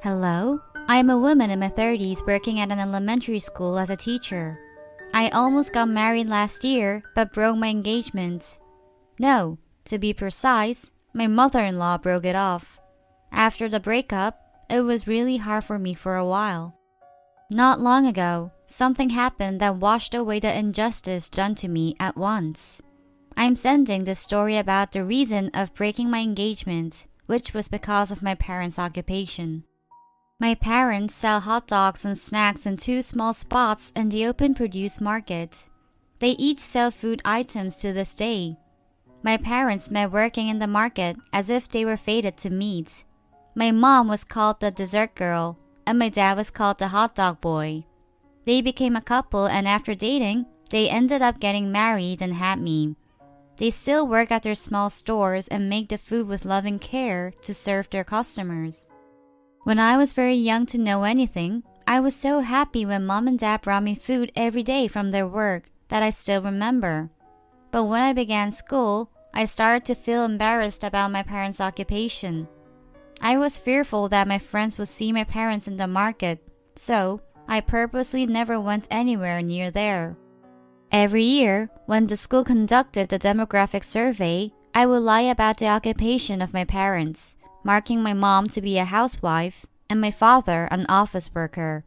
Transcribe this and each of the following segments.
Hello? I am a woman in my 30s working at an elementary school as a teacher. I almost got married last year but broke my engagement. No, to be precise, my mother-in-law broke it off. After the breakup, it was really hard for me for a while. Not long ago, something happened that washed away the injustice done to me at once. I'm sending this story about the reason of breaking my engagement, which was because of my parents' occupation. My parents sell hot dogs and snacks in two small spots in the open produce market. They each sell food items to this day. My parents met working in the market as if they were fated to meet. My mom was called the dessert girl, and my dad was called the hot dog boy. They became a couple, and after dating, they ended up getting married and had me. They still work at their small stores and make the food with loving care to serve their customers. When I was very young to know anything, I was so happy when mom and dad brought me food every day from their work that I still remember. But when I began school, I started to feel embarrassed about my parents' occupation. I was fearful that my friends would see my parents in the market, so I purposely never went anywhere near there. Every year, when the school conducted the demographic survey, I would lie about the occupation of my parents, marking my mom to be a housewife and my father an office worker.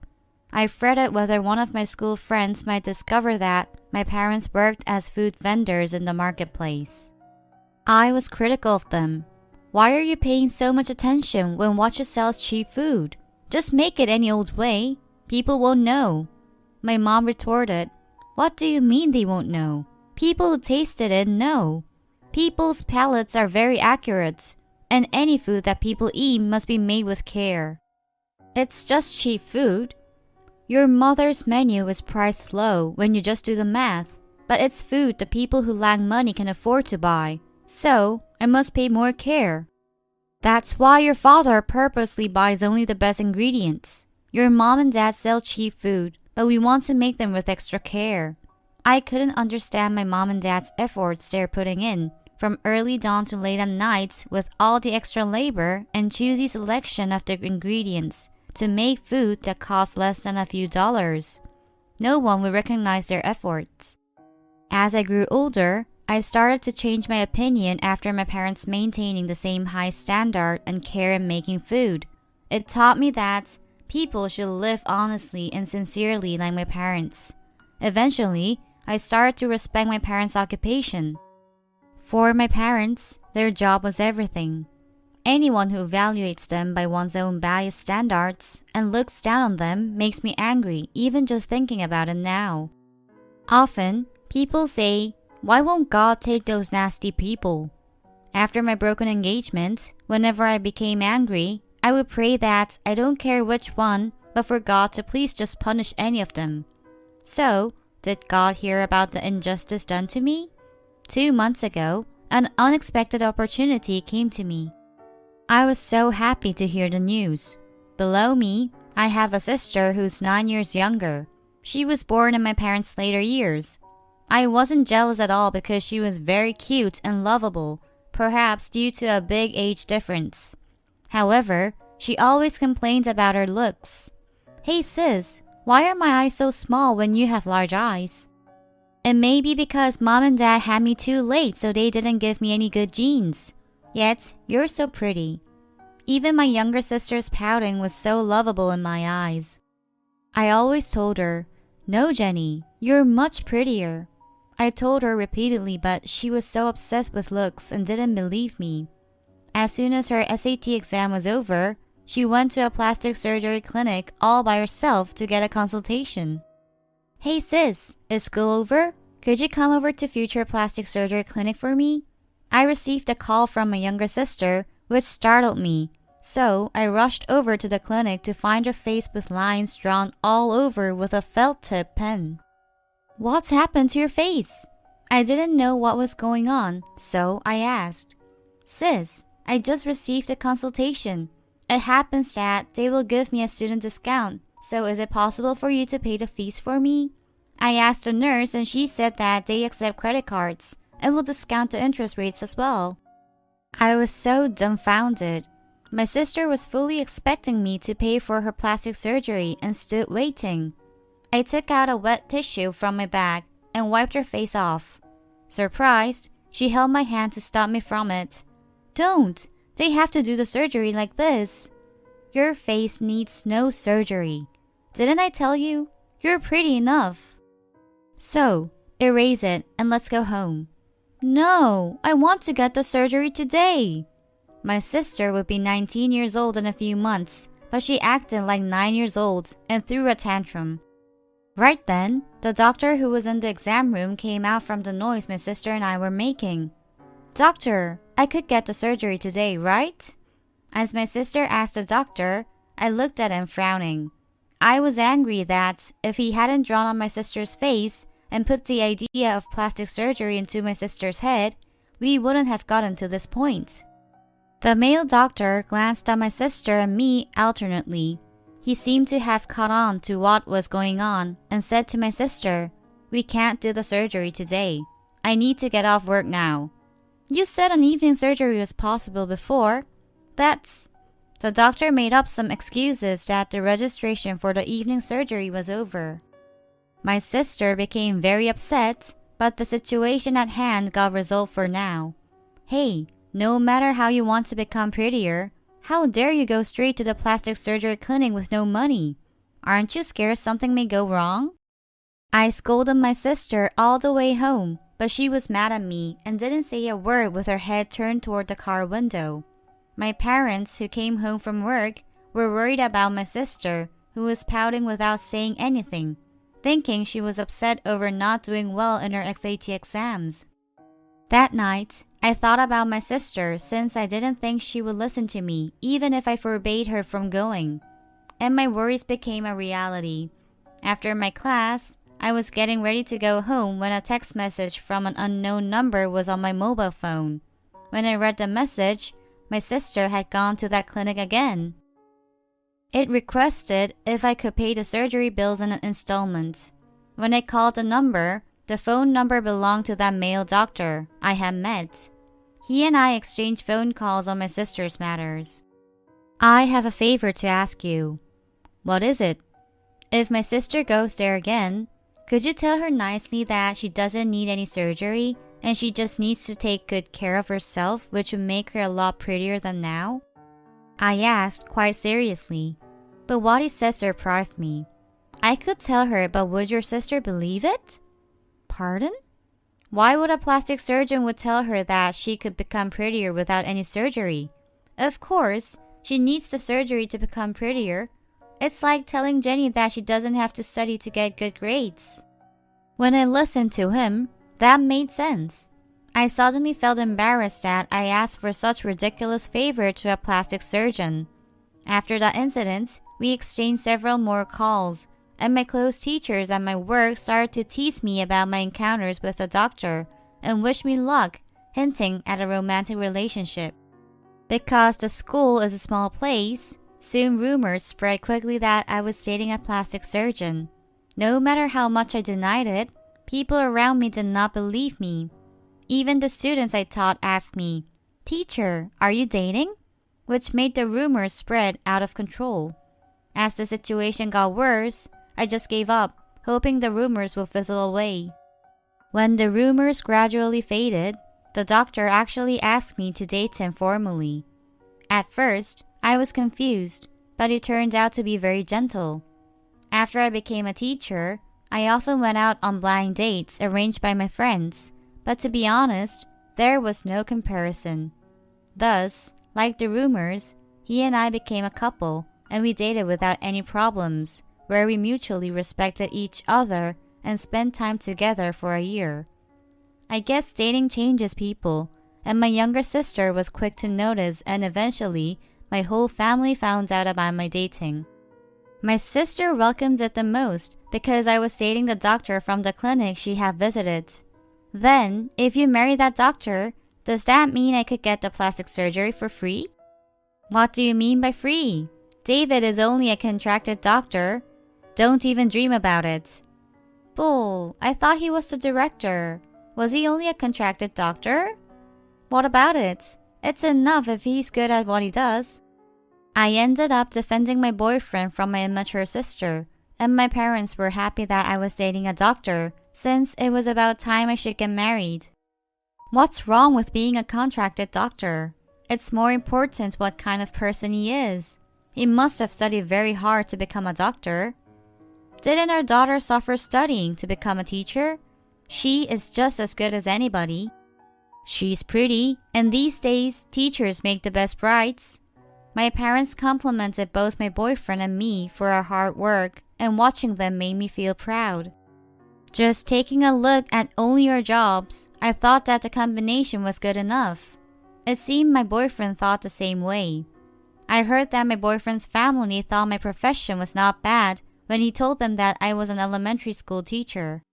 I fretted whether one of my school friends might discover that my parents worked as food vendors in the marketplace. I was critical of them. Why are you paying so much attention when what you sell is cheap food? Just make it any old way. People won't know. My mom retorted, "What do you mean they won't know? People who tasted it know. People's palates are very accurate, and any food that people eat must be made with care. It's just cheap food. Your mother's menu is priced low when you just do the math, but it's food the people who lack money can afford to buy, so I must pay more care. That's why your father purposely buys only the best ingredients. Your mom and dad sell cheap food, but we want to make them with extra care." I couldn't understand my mom and dad's efforts they're putting in, from early dawn to late at night with all the extra labor and choosy selection of their ingredients to make food that costs less than a few dollars. No one would recognize their efforts. As I grew older, I started to change my opinion after my parents maintaining the same high standard and care in making food. It taught me that people should live honestly and sincerely like my parents. Eventually, I started to respect my parents' occupation. For my parents, their job was everything. Anyone who evaluates them by one's own biased standards and looks down on them makes me angry even just thinking about it now. Often, people say, "Why won't God take those nasty people?" After my broken engagement, whenever I became angry, I would pray that I don't care which one, but for God to please just punish any of them. So, did God hear about the injustice done to me? 2 months ago, an unexpected opportunity came to me. I was so happy to hear the news. Below me, I have a sister who's 9 years younger. She was born in my parents' later years. I wasn't jealous at all because she was very cute and lovable, perhaps due to a big age difference. However, she always complained about her looks. "Hey sis, why are my eyes so small when you have large eyes?" It may be because mom and dad had me too late, so they didn't give me any good genes. Yet, you're so pretty. Even my younger sister's pouting was so lovable in my eyes. I always told her, "No, Jenny, you're much prettier." I told her repeatedly, but she was so obsessed with looks and didn't believe me. As soon as her SAT exam was over, she went to a plastic surgery clinic all by herself to get a consultation. "Hey sis, is school over? Could you come over to future plastic surgery clinic for me?" I received a call from my younger sister, which startled me, so I rushed over to the clinic to find her face with lines drawn all over with a felt-tip pen. "What's happened to your face?" I didn't know what was going on, so I asked. "Sis, I just received a consultation. It happens that they will give me a student discount, so is it possible for you to pay the fees for me?" I asked the nurse and she said that they accept credit cards and will discount the interest rates as well. I was so dumbfounded. My sister was fully expecting me to pay for her plastic surgery and stood waiting. I took out a wet tissue from my bag and wiped her face off. Surprised, she held my hand to stop me from it. "Don't! They have to do the surgery like this." "Your face needs no surgery. Didn't I tell you? You're pretty enough." "So, erase it and let's go home." "No, I want to get the surgery today." My sister would be 19 years old in a few months, but she acted like 9 years old and threw a tantrum. Right then, the doctor who was in the exam room came out from the noise my sister and I were making. "Doctor, I could get the surgery today, right?" As my sister asked the doctor, I looked at him frowning. I was angry that, if he hadn't drawn on my sister's face and put the idea of plastic surgery into my sister's head, we wouldn't have gotten to this point. The male doctor glanced at my sister and me alternately. He seemed to have caught on to what was going on and said to my sister, "We can't do the surgery today. I need to get off work now." "You said an evening surgery was possible before." "That's..." The doctor made up some excuses that the registration for the evening surgery was over. My sister became very upset, but the situation at hand got resolved for now. "Hey, no matter how you want to become prettier, how dare you go straight to the plastic surgery clinic with no money? Aren't you scared something may go wrong?" I scolded my sister all the way home, but she was mad at me and didn't say a word with her head turned toward the car window. My parents, who came home from work, were worried about my sister, who was pouting without saying anything, thinking she was upset over not doing well in her SAT exams. That night, I thought about my sister since I didn't think she would listen to me even if I forbade her from going. And my worries became a reality. After my class, I was getting ready to go home when a text message from an unknown number was on my mobile phone. When I read the message, my sister had gone to that clinic again. It requested if I could pay the surgery bills in an installment. When I called the phone number belonged to that male doctor I had met. He and I exchanged phone calls on my sister's matters. "I have a favor to ask you." "What is it?" "If my sister goes there again, could you tell her nicely that she doesn't need any surgery and she just needs to take good care of herself, which would make her a lot prettier than now?" I asked quite seriously, but what he said surprised me. I could tell her, but would your sister believe it? Pardon? Why would a plastic surgeon would tell her that she could become prettier without any surgery? Of course, she needs the surgery to become prettier. It's like telling Jenny that she doesn't have to study to get good grades. When I listened to him, that made sense. I suddenly felt embarrassed that I asked for such ridiculous favor to a plastic surgeon. After that incident, we exchanged several more calls, and my close teachers at my work started to tease me about my encounters with the doctor and wish me luck, hinting at a romantic relationship. Because the school is a small place, soon rumors spread quickly that I was dating a plastic surgeon. No matter how much I denied it, people around me did not believe me. Even the students I taught asked me, "Teacher, are you dating?" which made the rumors spread out of control. As the situation got worse, I just gave up, hoping the rumors would fizzle away. When the rumors gradually faded, the doctor actually asked me to date him formally. At first, I was confused, but he turned out to be very gentle. After I became a teacher, I often went out on blind dates arranged by my friends, but to be honest, there was no comparison. Thus, like the rumors, he and I became a couple, and we dated without any problems, where we mutually respected each other and spent time together for a year. I guess dating changes people, and my younger sister was quick to notice, and eventually, my whole family found out about my dating. My sister welcomed it the most because I was dating the doctor from the clinic she had visited. Then, if you marry that doctor, does that mean I could get the plastic surgery for free? What do you mean by free? David is only a contracted doctor. Don't even dream about it. Bull, I thought he was the director. Was he only a contracted doctor? What about it? It's enough if he's good at what he does. I ended up defending my boyfriend from my immature sister, and my parents were happy that I was dating a doctor, since it was about time I should get married. What's wrong with being a contracted doctor? It's more important what kind of person he is. He must have studied very hard to become a doctor. Didn't our daughter suffer studying to become a teacher? She is just as good as anybody. She's pretty, and these days, teachers make the best brides. My parents complimented both my boyfriend and me for our hard work, and watching them made me feel proud. Just taking a look at only our jobs, I thought that the combination was good enough. It seemed my boyfriend thought the same way. I heard that my boyfriend's family thought my profession was not bad when he told them that I was an elementary school teacher.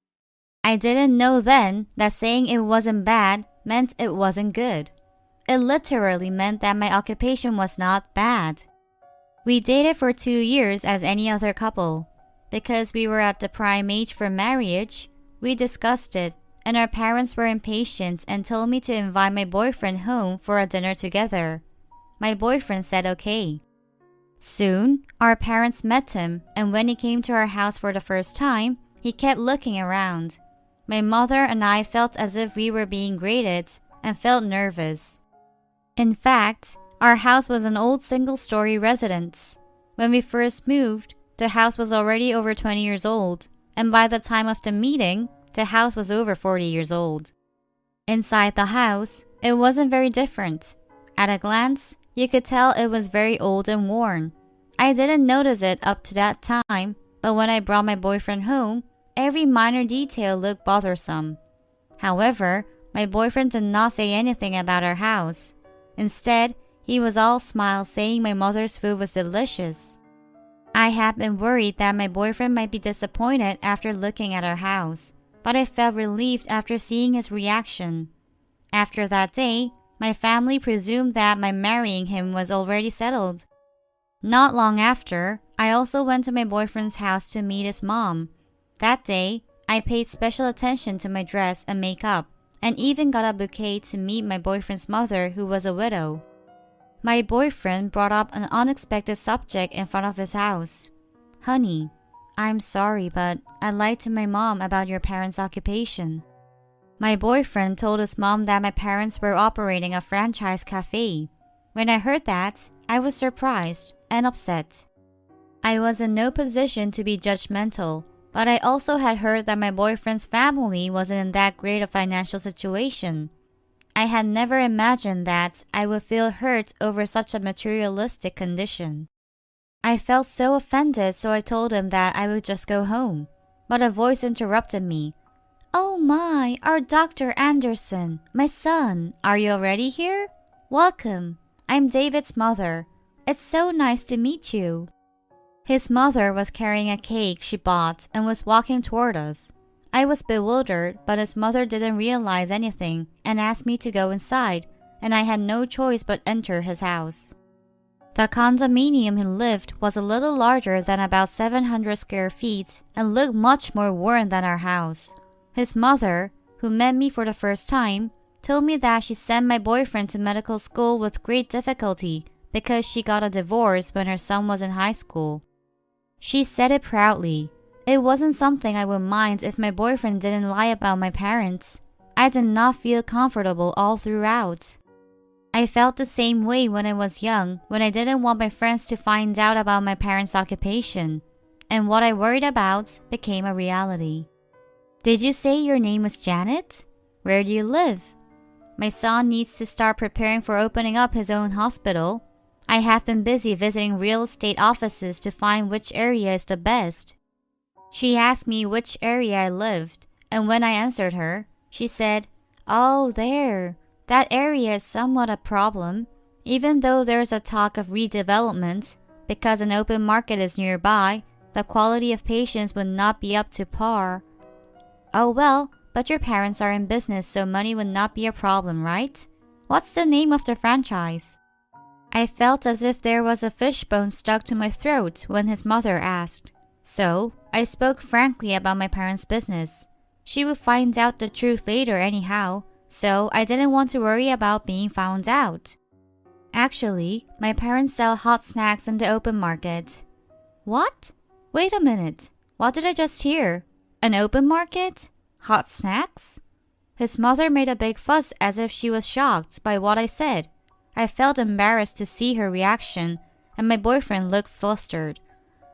I didn't know then that saying it wasn't bad meant it wasn't good. It literally meant that my occupation was not bad. We dated for 2 years as any other couple. Because we were at the prime age for marriage, we discussed it, and our parents were impatient and told me to invite my boyfriend home for a dinner together. My boyfriend said okay. Soon, our parents met him, and when he came to our house for the first time, he kept looking around. My mother and I felt as if we were being graded and felt nervous. In fact, our house was an old single-story residence. When we first moved, the house was already over 20 years old, and by the time of the meeting, the house was over 40 years old. Inside the house, it wasn't very different. At a glance, you could tell it was very old and worn. I didn't notice it up to that time, but when I brought my boyfriend home, every minor detail looked bothersome. However, my boyfriend did not say anything about our house. Instead, he was all smiles saying my mother's food was delicious. I had been worried that my boyfriend might be disappointed after looking at our house, but I felt relieved after seeing his reaction. After that day, my family presumed that my marrying him was already settled. Not long after, I also went to my boyfriend's house to meet his mom. That day, I paid special attention to my dress and makeup, and even got a bouquet to meet my boyfriend's mother, who was a widow. My boyfriend brought up an unexpected subject in front of his house. "Honey, I'm sorry, but I lied to my mom about your parents' occupation." My boyfriend told his mom that my parents were operating a franchise cafe. When I heard that, I was surprised and upset. I was in no position to be judgmental, but I also had heard that my boyfriend's family wasn't in that great a financial situation. I had never imagined that I would feel hurt over such a materialistic condition. I felt so offended, so I told him that I would just go home. But a voice interrupted me. "Oh my, our Dr. Anderson, my son, are you already here? Welcome. I'm David's mother. It's so nice to meet you." His mother was carrying a cake she bought and was walking toward us. I was bewildered, but his mother didn't realize anything and asked me to go inside, and I had no choice but enter his house. The condominium he lived was a little larger than about 700 square feet and looked much more worn than our house. His mother, who met me for the first time, told me that she sent my boyfriend to medical school with great difficulty because she got a divorce when her son was in high school. She said it proudly. It wasn't something I would mind if my boyfriend didn't lie about my parents. I did not feel comfortable all throughout. I felt the same way when I was young, when I didn't want my friends to find out about my parents' occupation, and what I worried about became a reality. "Did you say your name was Janet? Where do you live?" My son needs to start preparing for opening up his own hospital. I have been busy visiting real estate offices to find which area is the best. She asked me which area I lived, and when I answered her, she said, "Oh, there. That area is somewhat a problem, even though there's a talk of redevelopment. Because an open market is nearby, the quality of patients would not be up to par." "Oh well, but your parents are in business, so money would not be a problem, right? What's the name of the franchise?" I felt as if there was a fishbone stuck to my throat when his mother asked. So, I spoke frankly about my parents' business. She would find out the truth later anyhow, so I didn't want to worry about being found out. Actually, my parents sell hot snacks in the open market. What? Wait a minute. What did I just hear? An open market? Hot snacks? His mother made a big fuss as if she was shocked by what I said. I felt embarrassed to see her reaction, and my boyfriend looked flustered.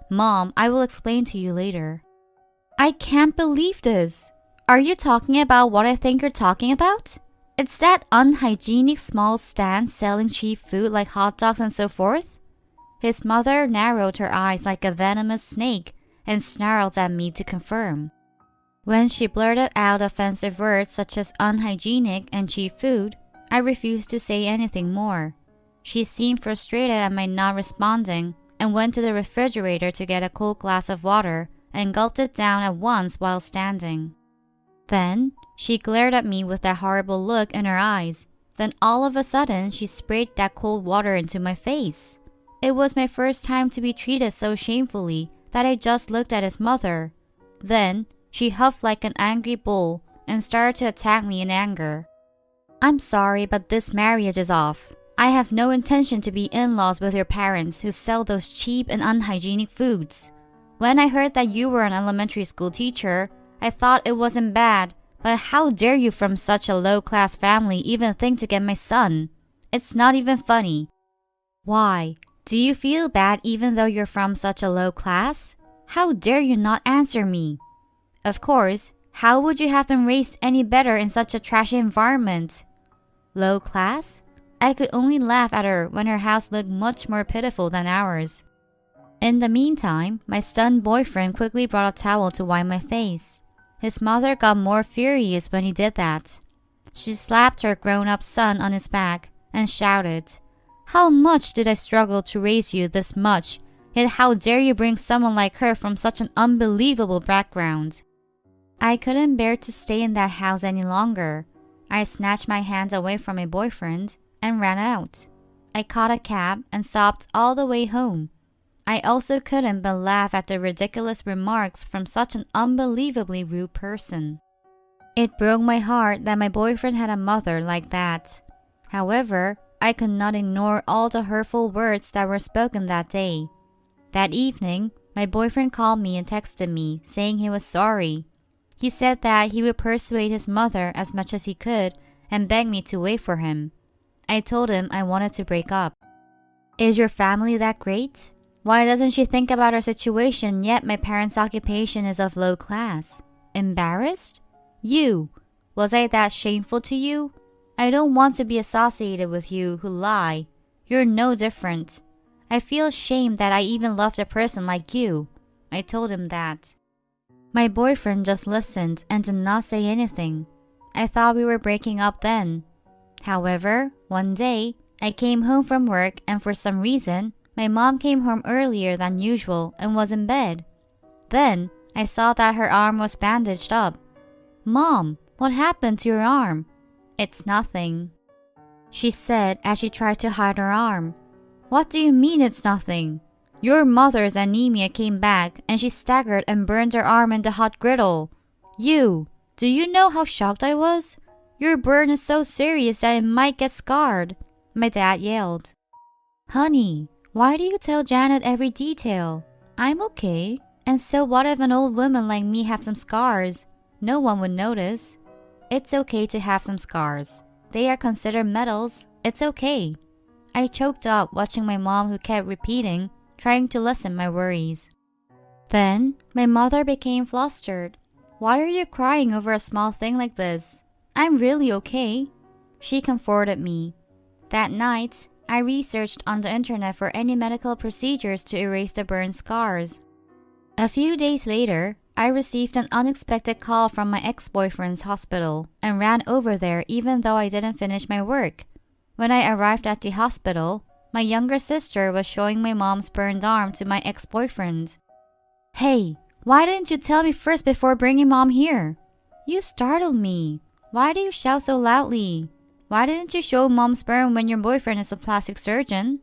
Mom, I will explain to you later. I can't believe this. Are you talking about what I think you're talking about? It's that unhygienic small stand selling cheap food like hot dogs and so forth? His mother narrowed her eyes like a venomous snake and snarled at me to confirm. When she blurted out offensive words such as unhygienic and cheap food, I refused to say anything more. She seemed frustrated at my not responding and went to the refrigerator to get a cold glass of water and gulped it down at once while standing. Then, she glared at me with that horrible look in her eyes. Then all of a sudden, she sprayed that cold water into my face. It was my first time to be treated so shamefully that I just looked at his mother. Then, she huffed like an angry bull and started to attack me in anger. I'm sorry, but this marriage is off. I have no intention to be in-laws with your parents who sell those cheap and unhygienic foods. When I heard that you were an elementary school teacher, I thought it wasn't bad, but how dare you from such a low-class family even think to get my son? It's not even funny. Why? Do you feel bad even though you're from such a low class? How dare you not answer me? Of course, how would you have been raised any better in such a trashy environment? Low class? I could only laugh at her when her house looked much more pitiful than ours. In the meantime, my stunned boyfriend quickly brought a towel to wipe my face. His mother got more furious when he did that. She slapped her grown-up son on his back and shouted, "How much did I struggle to raise you this much, yet how dare you bring someone like her from such an unbelievable background?" I couldn't bear to stay in that house any longer. I snatched my hands away from my boyfriend and ran out. I caught a cab and sobbed all the way home. I also couldn't but laugh at the ridiculous remarks from such an unbelievably rude person. It broke my heart that my boyfriend had a mother like that. However, I could not ignore all the hurtful words that were spoken that day. That evening, my boyfriend called me and texted me saying he was sorry. He said that he would persuade his mother as much as he could and begged me to wait for him. I told him I wanted to break up. Is your family that great? Why doesn't she think about our situation yet my parents' occupation is of low class? Embarrassed? You! Was I that shameful to you? I don't want to be associated with you who lie. You're no different. I feel ashamed that I even loved a person like you. I told him that. My boyfriend just listened and did not say anything. I thought we were breaking up then. However, one day, I came home from work and for some reason, my mom came home earlier than usual and was in bed. Then, I saw that her arm was bandaged up. "Mom, what happened to your arm?" "It's nothing," she said as she tried to hide her arm. "What do you mean it's nothing? Your mother's anemia came back and she staggered and burned her arm in the hot griddle. Do you know how shocked I was? Your burn is so serious that it might get scarred," my dad yelled. "Honey, why do you tell Janet every detail? I'm okay. And so what if an old woman like me have some scars? No one would notice. It's okay to have some scars. They are considered medals. It's okay." I choked up watching my mom who kept repeating, trying to lessen my worries. Then, my mother became flustered. "Why are you crying over a small thing like this? I'm really okay." She comforted me. That night, I researched on the internet for any medical procedures to erase the burn scars. A few days later, I received an unexpected call from my ex-boyfriend's hospital and ran over there even though I didn't finish my work. When I arrived at the hospital, my younger sister was showing my mom's burned arm to my ex-boyfriend. "Hey, why didn't you tell me first before bringing mom here? You startled me. Why do you shout so loudly? Why didn't you show mom's burn when your boyfriend is a plastic surgeon?"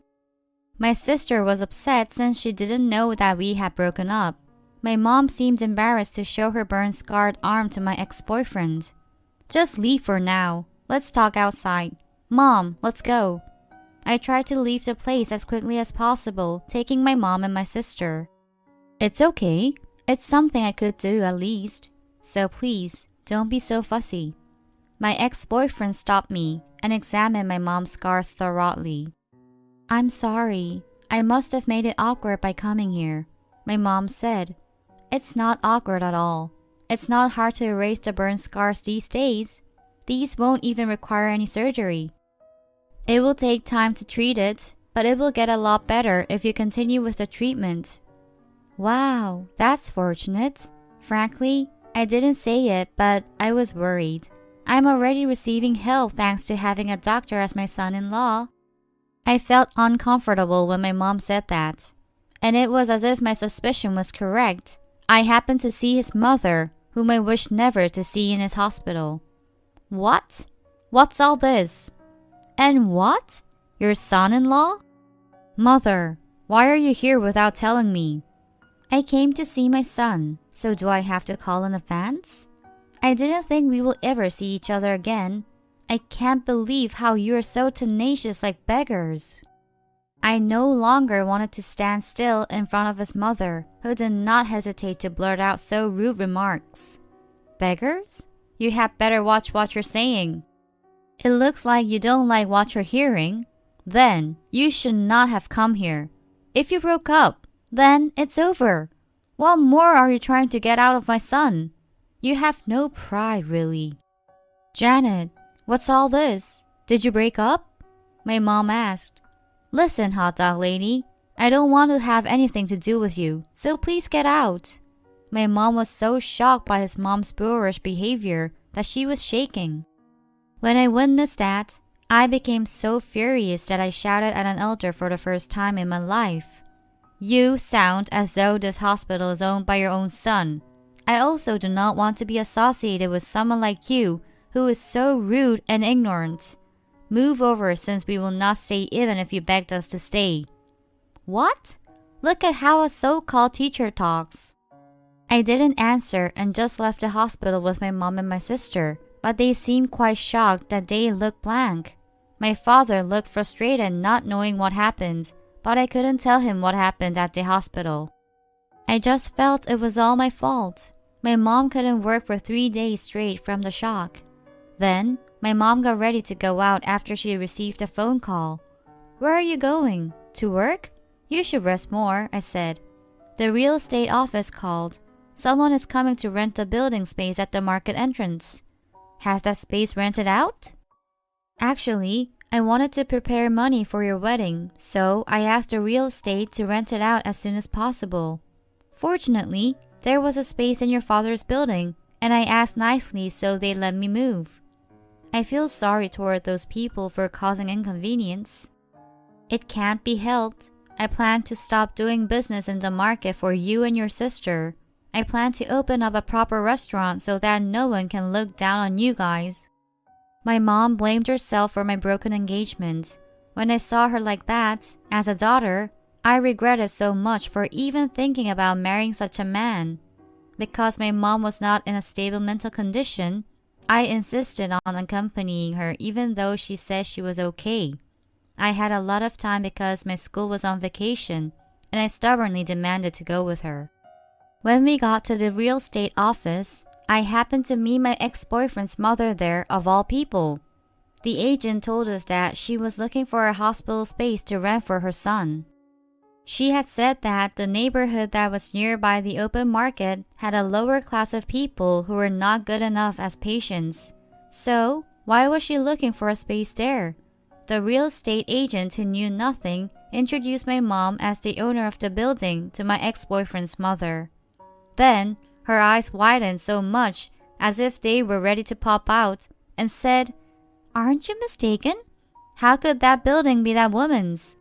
My sister was upset since she didn't know that we had broken up. My mom seemed embarrassed to show her burn-scarred arm to my ex-boyfriend. "Just leave for now. Let's talk outside. Mom, let's go." I tried to leave the place as quickly as possible, taking my mom and my sister. It's okay. It's something I could do at least. So please, don't be so fussy. My ex-boyfriend stopped me and examined my mom's scars thoroughly. I'm sorry. I must have made it awkward by coming here. My mom said, It's not awkward at all. It's not hard to erase the burn scars these days. These won't even require any surgery. It will take time to treat it, but it will get a lot better if you continue with the treatment. Wow, that's fortunate. Frankly, I didn't say it, but I was worried. I'm already receiving help thanks to having a doctor as my son-in-law. I felt uncomfortable when my mom said that, and it was as if my suspicion was correct. I happened to see his mother, whom I wished never to see in his hospital. What? What's all this? And what? Your son-in-law? Mother, why are you here without telling me? I came to see my son, so do I have to call in advance? I didn't think we will ever see each other again. I can't believe how you are so tenacious like beggars. I no longer wanted to stand still in front of his mother, who did not hesitate to blurt out so rude remarks. Beggars? You had better watch what you're saying. It looks like you don't like what you're hearing. Then you should not have come here. If you broke up, then it's over. What more are you trying to get out of my son? You have no pride, really. Janet, what's all this? Did you break up? My mom asked. Listen, hot dog lady, I don't want to have anything to do with you, so please get out. My mom was so shocked by his mom's boorish behavior that she was shaking. When I witnessed that, I became so furious that I shouted at an elder for the first time in my life. You sound as though this hospital is owned by your own son. I also do not want to be associated with someone like you who is so rude and ignorant. Move over since we will not stay even if you begged us to stay. What? Look at how a so-called teacher talks. I didn't answer and just left the hospital with my mom and my sister, but they seemed quite shocked that they looked blank. My father looked frustrated not knowing what happened, but I couldn't tell him what happened at the hospital. I just felt it was all my fault. My mom couldn't work for 3 days straight from the shock. Then, my mom got ready to go out after she received a phone call. Where are you going? To work? You should rest more, I said. The real estate office called. Someone is coming to rent the building space at the market entrance. Has that space rented out? Actually, I wanted to prepare money for your wedding, so I asked the real estate to rent it out as soon as possible. Fortunately, there was a space in your father's building, and I asked nicely so they let me move. I feel sorry toward those people for causing inconvenience. It can't be helped. I plan to stop doing business in the market for you and your sister. I plan to open up a proper restaurant so that no one can look down on you guys. My mom blamed herself for my broken engagement. When I saw her like that, as a daughter, I regretted so much for even thinking about marrying such a man. Because my mom was not in a stable mental condition, I insisted on accompanying her even though she said she was okay. I had a lot of time because my school was on vacation, and I stubbornly demanded to go with her. When we got to the real estate office, I happened to meet my ex-boyfriend's mother there of all people. The agent told us that she was looking for a hospital space to rent for her son. She had said that the neighborhood that was nearby the open market had a lower class of people who were not good enough as patients. So, why was she looking for a space there? The real estate agent, who knew nothing, introduced my mom as the owner of the building to my ex-boyfriend's mother. Then, her eyes widened so much as if they were ready to pop out, and said, Aren't you mistaken? How could that building be that woman's?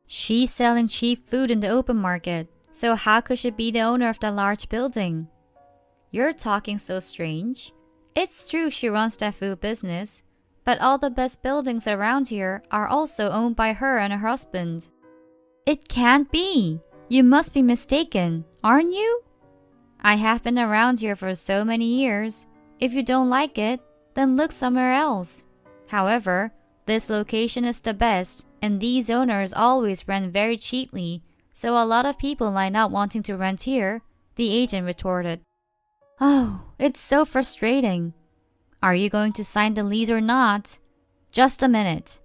She's selling cheap food in the open market, so how could she be the owner of that large building? You're talking so strange. It's true she runs that food business, but all the best buildings around here are also owned by her and her husband. It can't be. You must be mistaken, aren't you? I have been around here for so many years. If you don't like it, then look somewhere else. However, this location is the best, And these owners always rent very cheaply, so a lot of people line up wanting to rent here, the agent retorted. Oh, it's so frustrating. Are you going to sign the lease or not? Just a minute.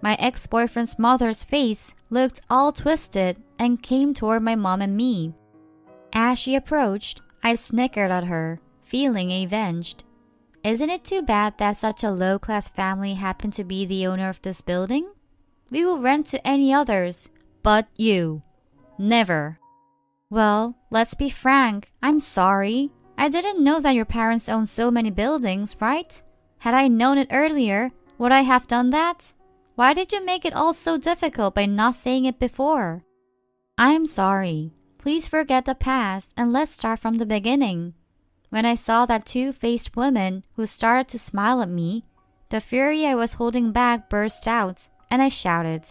My ex-boyfriend's mother's face looked all twisted and came toward my mom and me. As she approached, I snickered at her, feeling avenged. Isn't it too bad that such a low-class family happened to be the owner of this building? We will rent to any others, but you. Never. Well, let's be frank. I'm sorry. I didn't know that your parents own so many buildings, right? Had I known it earlier, would I have done that? Why did you make it all so difficult by not saying it before? I am sorry. Please forget the past and let's start from the beginning. When I saw that two-faced woman who started to smile at me, the fury I was holding back burst out, and I shouted,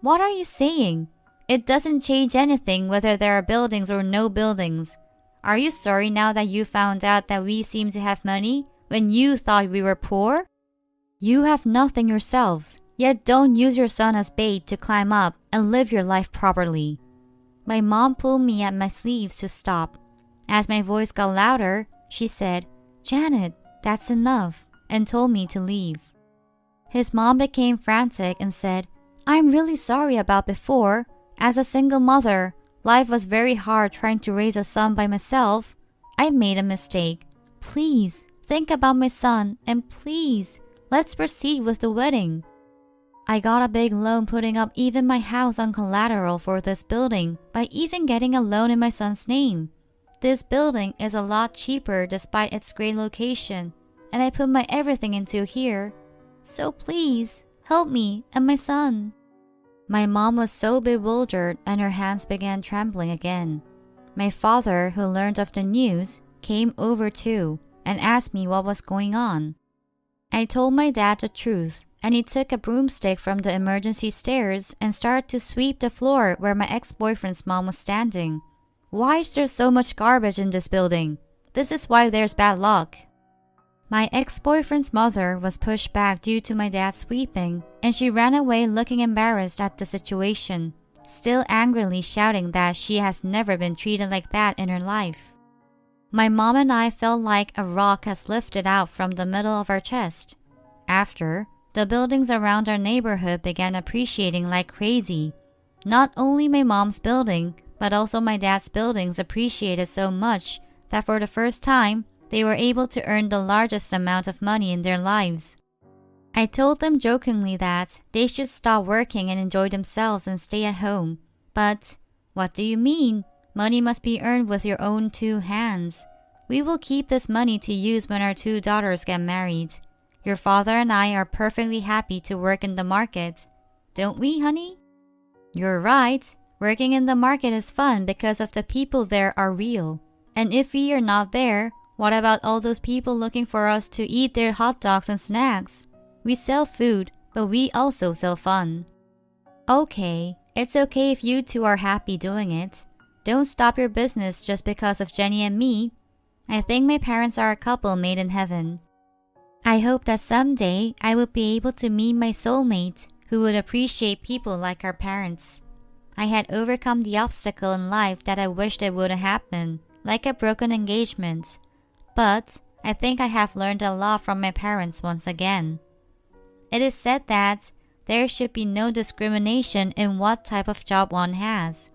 What are you saying? It doesn't change anything whether there are buildings or no buildings. Are you sorry now that you found out that we seem to have money when you thought we were poor? You have nothing yourselves, yet don't use your son as bait to climb up and live your life properly. My mom pulled me at my sleeves to stop. As my voice got louder, she said, Janet, that's enough, and told me to leave. His mom became frantic and said, I'm really sorry about before. As a single mother, life was very hard trying to raise a son by myself. I made a mistake. Please, think about my son, and please, let's proceed with the wedding. I got a big loan putting up even my house on collateral for this building by even getting a loan in my son's name. This building is a lot cheaper despite its great location, and I put my everything into here. So please, help me and my son. My mom was so bewildered and her hands began trembling again. My father, who learned of the news, came over too and asked me what was going on. I told my dad the truth, and he took a broomstick from the emergency stairs and started to sweep the floor where my ex-boyfriend's mom was standing. Why is there so much garbage in this building? This is why there's bad luck. My ex-boyfriend's mother was pushed back due to my dad sweeping, and she ran away looking embarrassed at the situation, still angrily shouting that she has never been treated like that in her life. My mom and I felt like a rock has lifted out from the middle of our chest. After, the buildings around our neighborhood began appreciating like crazy. Not only my mom's building, but also my dad's buildings appreciated so much that for the first time, they were able to earn the largest amount of money in their lives. I told them jokingly that they should stop working and enjoy themselves and stay at home. But, what do you mean? Money must be earned with your own two hands. We will keep this money to use when our two daughters get married. Your father and I are perfectly happy to work in the market. Don't we, honey? You're right. Working in the market is fun because of the people there are real. And if we are not there, what about all those people looking for us to eat their hot dogs and snacks? We sell food, but we also sell fun. Okay, it's okay if you two are happy doing it. Don't stop your business just because of Jenny and me. I think my parents are a couple made in heaven. I hope that someday I will be able to meet my soulmate who would appreciate people like our parents. I had overcome the obstacle in life that I wished it would happen, like a broken engagement. But I think I have learned a lot from my parents once again. It is said that there should be no discrimination in what type of job one has.